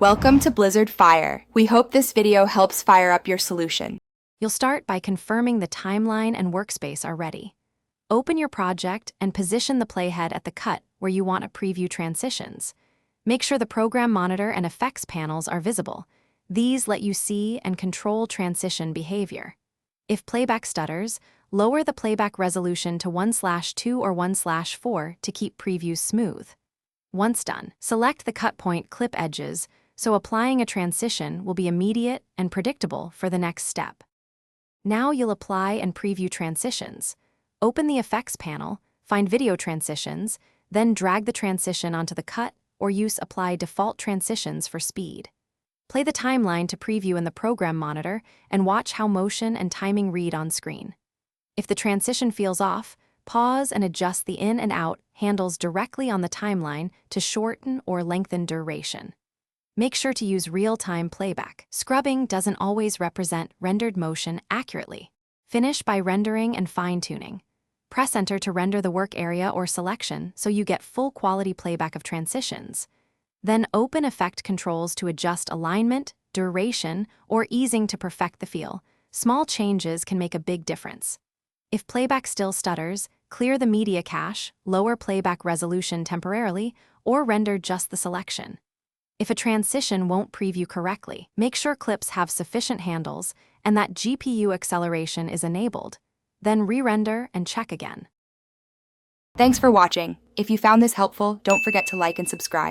Welcome to Blizzard Fire. We hope this video helps fire up your solution. You'll start by confirming the timeline and workspace are ready. Open your project and position the playhead at the cut where you want to preview transitions. Make sure the program monitor and effects panels are visible. These let you see and control transition behavior. If playback stutters, lower the playback resolution to 1/2 or 1/4 to keep previews smooth. Once done, select the cut point clip edges so applying a transition will be immediate and predictable for the next step. Now you'll apply and preview transitions. Open the effects panel, find video transitions, then drag the transition onto the cut or use apply default transitions for speed. Play the timeline to preview in the program monitor and watch how motion and timing read on screen. If the transition feels off, pause and adjust the in and out handles directly on the timeline to shorten or lengthen duration. Make sure to use real-time playback. Scrubbing doesn't always represent rendered motion accurately. Finish by rendering and fine-tuning. Press Enter to render the work area or selection so you get full quality playback of transitions. Then open effect controls to adjust alignment, duration, or easing to perfect the feel. Small changes can make a big difference. If playback still stutters, clear the media cache, lower playback resolution temporarily, or render just the selection. If a transition won't preview correctly, make sure clips have sufficient handles and that GPU acceleration is enabled. Then re-render and check again. Thanks for watching. If you found this helpful, don't forget to like and subscribe.